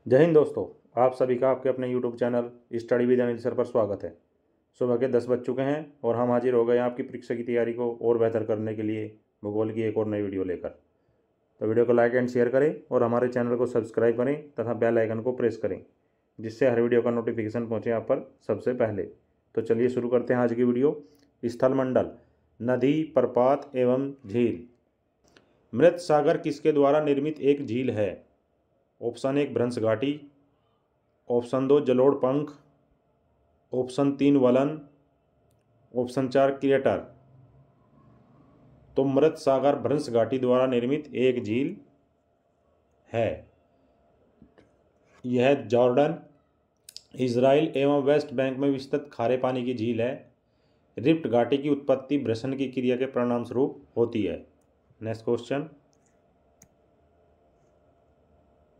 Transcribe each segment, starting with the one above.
जय हिंद दोस्तों। आप सभी का आपके अपने YouTube channel study with Anil sir पर स्वागत है। सुबह के 10 बज चुके हैं और हम हाजिर हो गए हैं आपकी परीक्षा की तैयारी को और बेहतर करने के लिए भूगोल की एक और नई वीडियो लेकर। तो वीडियो को लाइक एंड शेयर करें और हमारे चैनल को सब्सक्राइब करें तथा बेल आइकन को प्रेस करें, जिससे हर वीडियो का नोटिफिकेशन पहुँचे आप पर सबसे पहले। तो चलिए शुरू करते हैं आज की वीडियो। स्थल मंडल, नदी, प्रपात एवं झील। मृत सागर किसके द्वारा निर्मित एक झील है? ऑप्शन 1 भ्रंश घाटी, ऑप्शन 2 जलोढ़ पंख, ऑप्शन 3 वलन, ऑप्शन 4 क्रिएटर। तो मृत सागर भ्रंश घाटी द्वारा निर्मित एक झील है। यह जॉर्डन, इजराइल एवं वेस्ट बैंक में विस्तृत खारे पानी की झील है। रिफ्ट घाटी की उत्पत्ति ब्रशन की क्रिया के परिणाम स्वरूप होती है। Next question.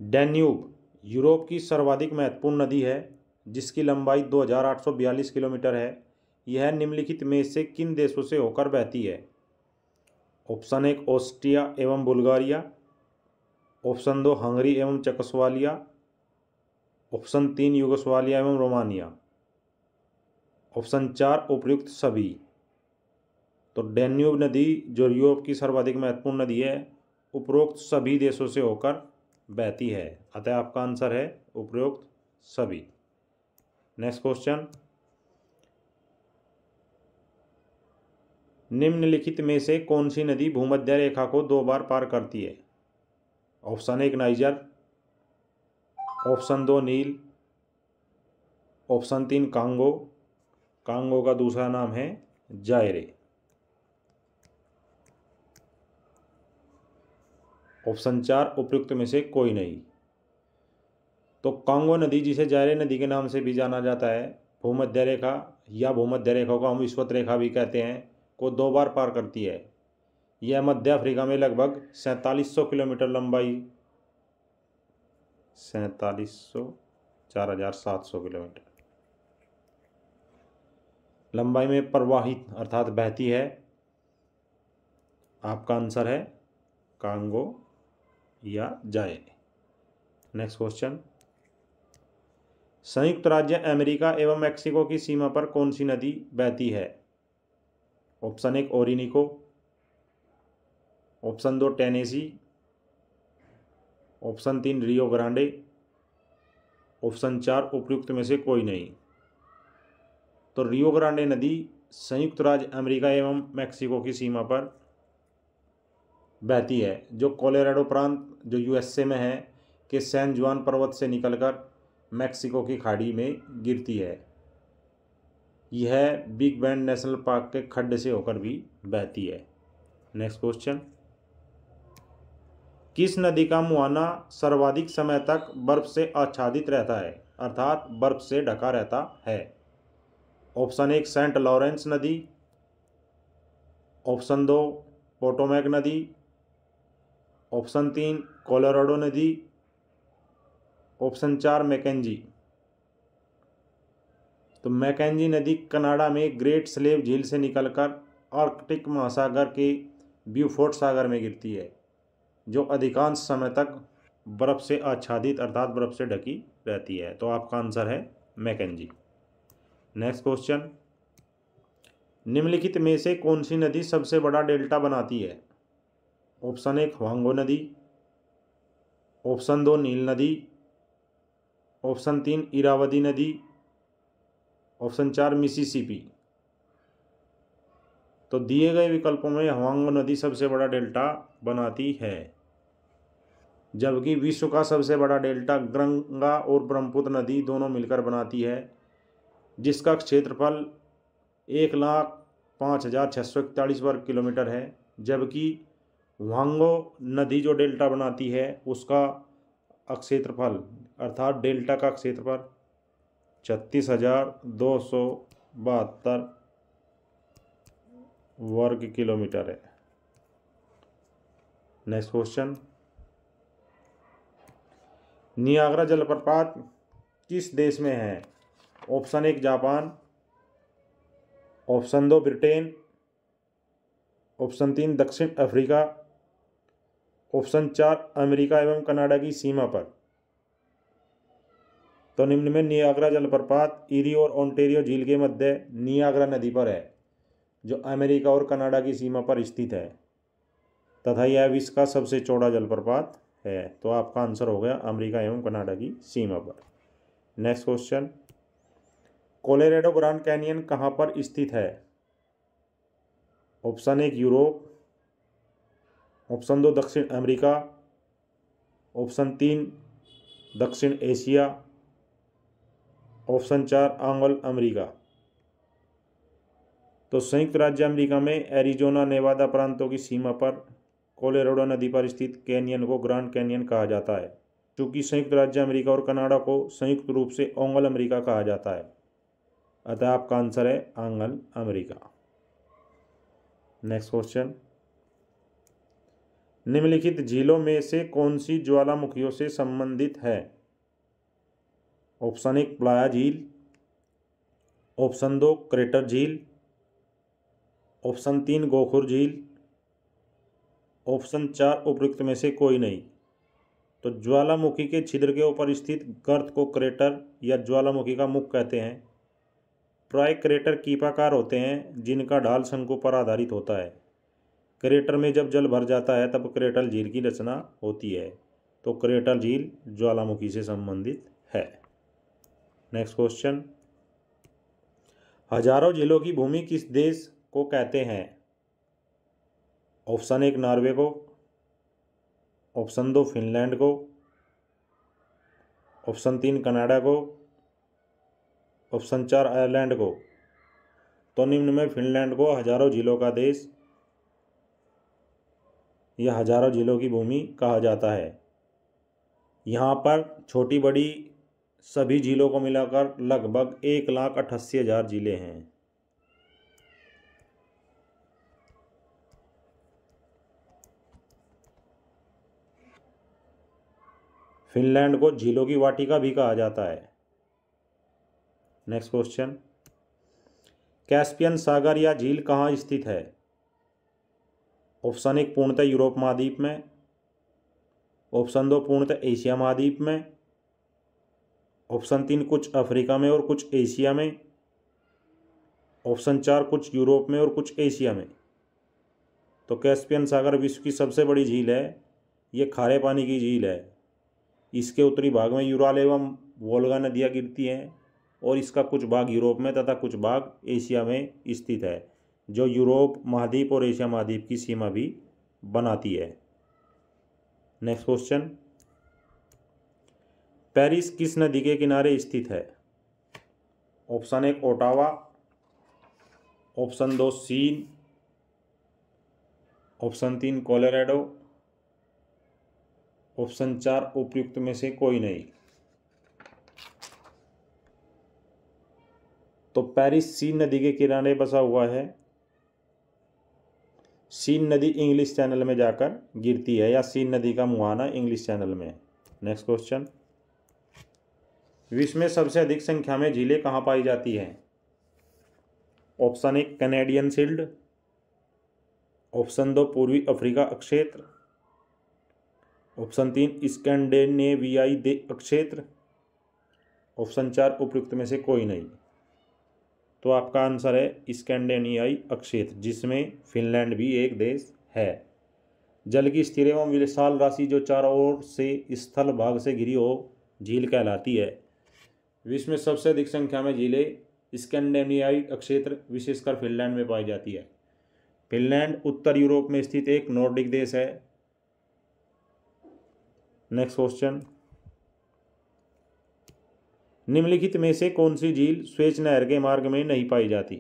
डैन्यूब यूरोप की सर्वाधिक महत्वपूर्ण नदी है, जिसकी लंबाई 2842 किलोमीटर है। यह निम्नलिखित में से किन देशों से होकर बहती है? ऑप्शन 1 ऑस्ट्रिया एवं बुल्गारिया, ऑप्शन 2 हंगरी एवं चेकोस्लोवाकिया, ऑप्शन 3 यूगोस्लाविया एवं रोमानिया, ऑप्शन 4 उपयुक्त सभी। तो डैन्यूब नदी जो यूरोप की सर्वाधिक महत्वपूर्ण नदी है, उपरोक्त सभी देशों से होकर बहती है। अतः आपका आंसर है उपरोक्त सभी। Next question. निम्नलिखित में से कौन सी नदी भूमध्य रेखा को 2 बार पार करती है? ऑप्शन 1 नाइजर, ऑप्शन 2 नील, ऑप्शन 3 कांगो, कांगो का दूसरा नाम है जायरे, ऑप्शन 4 उपयुक्त में से कोई नहीं। तो कांगो नदी, जिसे जायरे नदी के नाम से भी जाना जाता है, भूमध्य रेखा या भूमध्य रेखा को हम विषुवत रेखा भी कहते हैं, को 2 बार पार करती है। यह मध्य अफ्रीका में लगभग 4700 किलोमीटर लंबाई, 4700 4700 किलोमीटर लंबाई में प्रवाहित अर्थात बहती है। आपका आंसर है कांगो या जायरे। Next question. संयुक्त राज्य अमेरिका एवं मैक्सिको की सीमा पर कौन सी नदी बहती है? Option 1 Orinoco, option 2 Tennessee, option 3 Rio Grande, option 4 उपयुक्त में से कोई नहीं। तो रियो ग्रांडे नदी संयुक्त राज्य अमेरिका एवं मैक्सिको की सीमा पर बहती है, जो कोलोराडो प्रांत जो यूएसए में है के सैन जुआन पर्वत से निकलकर मैक्सिको की खाड़ी में गिरती है। यह बिग बैंड नेशनल पार्क के खड्ड से होकर भी बहती है। Next question. किस नदी का मुहाना सर्वाधिक समय तक बर्फ से आच्छादित रहता है, अर्थात बर्फ से ढका रहता है? ऑप्शन 1 सेंट लॉरेंस नदी, ऑप्शन 2 पोटोमैक नदी, ऑप्शन 3 कोलोराडो नदी, ऑप्शन 4 मैकेंजी। तो मैकेंजी नदी कनाडा में ग्रेट स्लेव झील से निकलकर आर्कटिक महासागर के ब्यूफोर्ट सागर में गिरती है, जो अधिकांश समय तक बर्फ से आच्छादित अर्थात बर्फ से ढकी रहती है। तो आपका आंसर है मैकेंजी। Next question. निम्नलिखित में से कौन सी नदी सबसे बड़ा डेल्टा बनाती है? ऑप्शन 1 ह्वांगो नदी, ऑप्शन 2 नील नदी, ऑप्शन 3 इरावदी नदी, ऑप्शन 4 मिसिसिपी। तो दिए गए विकल्पों में ह्वांगो नदी सबसे बड़ा डेल्टा बनाती है, जबकि विश्व का सबसे बड़ा डेल्टा गंगा और ब्रह्मपुत्र नदी दोनों मिलकर बनाती है, जिसका क्षेत्रफल 1,05,641 वर्ग किलोमीटर है। जबकि ह्वांगो नदी जो डेल्टा बनाती है उसका क्षेत्रफल अर्थात डेल्टा का क्षेत्रफल 36,272 वर्ग किलोमीटर है। Next question. नियाग्रा जलप्रपात किस देश में है? Option 1 Japan, option 2 Britain, option 3 दक्षिण अफ्रीका, ऑप्शन 4 अमेरिका एवं कनाडा की सीमा पर। तो निम्न में नियाग्रा जलप्रपात इरी और ओंटारियो झील के मध्य नियाग्रा नदी पर है, जो अमेरिका और कनाडा की सीमा पर स्थित है तथा यह विश्व का सबसे चौड़ा जलप्रपात है। तो आपका आंसर हो गया अमेरिका एवं कनाडा की सीमा पर। Next question, Colorado grand canyon कहाँ पर स्थित है? ऑप्शन 1 यूरोप, ऑप्शन 2 दक्षिण अमेरिका, ऑप्शन 3 दक्षिण एशिया, ऑप्शन 4 अंगोल अमेरिका। तो संयुक्त राज्य अमेरिका में एरिजोना नेवादा प्रांतों की सीमा पर कोलोराडो नदी पर स्थित कैनियन को ग्रैंड कैनियन कहा जाता है। चूंकि संयुक्त राज्य अमेरिका और कनाडा को संयुक्त रूप से अंगोल अमेरिका कहा जाता है, अतः आपका आंसर है अंगोल अमेरिका। नेक्स्ट क्वेश्चन, निम्नलिखित झीलों में से कौन सी ज्वालामुखियों से संबंधित है? ऑप्शन 1 प्लाया झील, ऑप्शन 2 क्रेटर झील, ऑप्शन 3 गोखुर झील, ऑप्शन 4 उपयुक्त में से कोई नहीं। तो ज्वालामुखी के छिद्र के ऊपर स्थित गर्त को क्रेटर या ज्वालामुखी का मुख कहते हैं। प्राय क्रेटर कीपाकार होते हैं जिनका ढाल शंकु पर आधारित होता है। क्रेटर में जब जल भर जाता है तब क्रेटर झील की रचना होती है। तो क्रेटर झील ज्वालामुखी से संबंधित है। नेक्स्ट क्वेश्चन, हजारों झीलों की भूमि किस देश को कहते हैं? ऑप्शन 1 नॉर्वे को, ऑप्शन 2 फिनलैंड को, ऑप्शन 3 कनाडा को, ऑप्शन 4 आयरलैंड को। तो निम्न में फिनलैंड को हजारों झीलों का देश या हजारों झीलों की भूमि कहा जाता है। यहाँ पर छोटी बड़ी सभी झीलों को मिलाकर लगभग 1,88,000 झीलें हैं। फिनलैंड को झीलों की वाटिका भी कहा जाता है। नेक्स्ट क्वेश्चन, कैस्पियन सागर या झील कहाँ स्थित है? ऑप्शन 1 पूर्णतः यूरोप महाद्वीप में, ऑप्शन 2 पूर्णतः एशिया महाद्वीप में, ऑप्शन 3 कुछ अफ्रीका में और कुछ एशिया में, ऑप्शन 4 कुछ यूरोप में और कुछ एशिया में। तो कैस्पियन सागर विश्व की सबसे बड़ी झील है। ये खारे पानी की झील है। इसके उत्तरी भाग में यूराल एवं वोल्गा नदियाँ गिरती हैं और इसका कुछ भाग यूरोप में तथा कुछ भाग एशिया में स्थित है, जो यूरोप महाद्वीप और एशिया महाद्वीप की सीमा भी बनाती है। नेक्स्ट क्वेश्चन, पेरिस किस नदी के किनारे स्थित है? Option 1 Ottawa, option 2 Seine, option 3 Colorado, option 4 उपयुक्त में से कोई नहीं। तो पेरिस सीन नदी के किनारे बसा हुआ है। सीन नदी इंग्लिश चैनल में जाकर गिरती है, या सीन नदी का मुहाना इंग्लिश चैनल में। नेक्स्ट क्वेश्चन, विश्व में सबसे अधिक संख्या में झीलें कहाँ पाई जाती हैं? ऑप्शन 1 कैनेडियन शील्ड, ऑप्शन 2 पूर्वी अफ्रीका अक्षेत्र, ऑप्शन 3 स्कैंडिनेवियाई अक्षेत्र, ऑप्शन 4 उपयुक्त में से कोई नहीं। तो आपका आंसर है स्कैंडिनेवियाई अक्षेत्र, जिसमें फिनलैंड भी एक देश है। जल की स्थिर एवं विशाल राशि जो चारों ओर से स्थल भाग से घिरी हो झील कहलाती है। विश्व में सबसे अधिक संख्या में झीलें स्कैंडिनेवियाई अक्षेत्र विशेषकर फिनलैंड में पाई जाती है। फिनलैंड उत्तर यूरोप में स्थित एक नॉर्डिक देश है। नेक्स्ट क्वेश्चन, निम्नलिखित में से कौन सी झील स्वेज नहर के मार्ग में नहीं पाई जाती?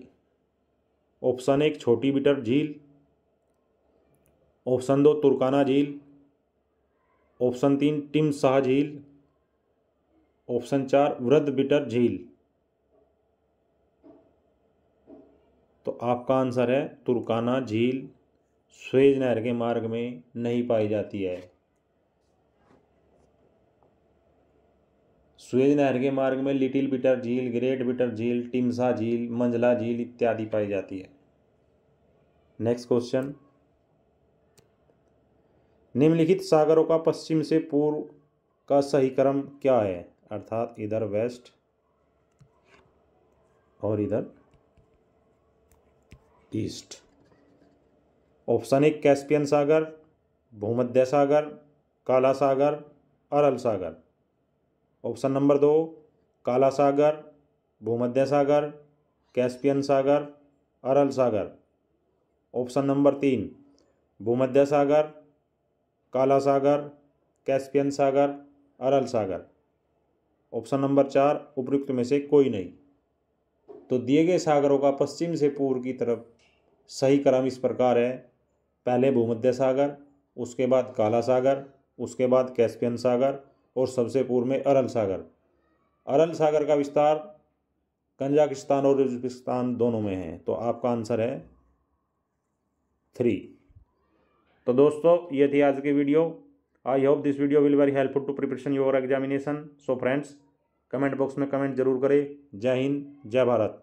ऑप्शन 1 छोटी बिटर झील, ऑप्शन 2 तुर्काना झील, ऑप्शन 3 टिमसाह झील, ऑप्शन 4 वृद्ध बिटर झील। तो आपका आंसर है तुर्काना झील स्वेज नहर के मार्ग में नहीं पाई जाती है। स्वेज नहर के मार्ग में लिटिल बिटर झील, ग्रेट बिटर झील, टिमसा झील, मंजला झील इत्यादि पाई जाती है। नेक्स्ट क्वेश्चन, निम्नलिखित सागरों का पश्चिम से पूर्व का सही क्रम क्या है? अर्थात इधर वेस्ट और इधर ईस्ट। ऑप्शन 1 कैस्पियन सागर, भूमध्य सागर, काला सागर, अरल सागर। ऑप्शन नंबर 2 काला सागर, भूमध्य सागर, कैस्पियन सागर, अरल सागर। ऑप्शन नंबर 3 भूमध्य सागर, काला सागर, कैस्पियन सागर, अरल सागर। ऑप्शन नंबर 4 उपयुक्त में से कोई नहीं। तो दिए गए सागरों का पश्चिम से पूर्व की तरफ सही क्रम इस प्रकार है, पहले भूमध्य सागर, उसके बाद काला सागर, उसके बाद कैस्पियन सागर और सबसे पूर्व में अरल सागर। अरल सागर का विस्तार कजाकिस्तान और उज्बेकिस्तान दोनों में है। तो आपका आंसर है 3। तो दोस्तों ये थी आज की video. I hope this video will very helpful to preparation your examination. So friends comment box में कमेंट जरूर करें। जय हिंद, जय भारत।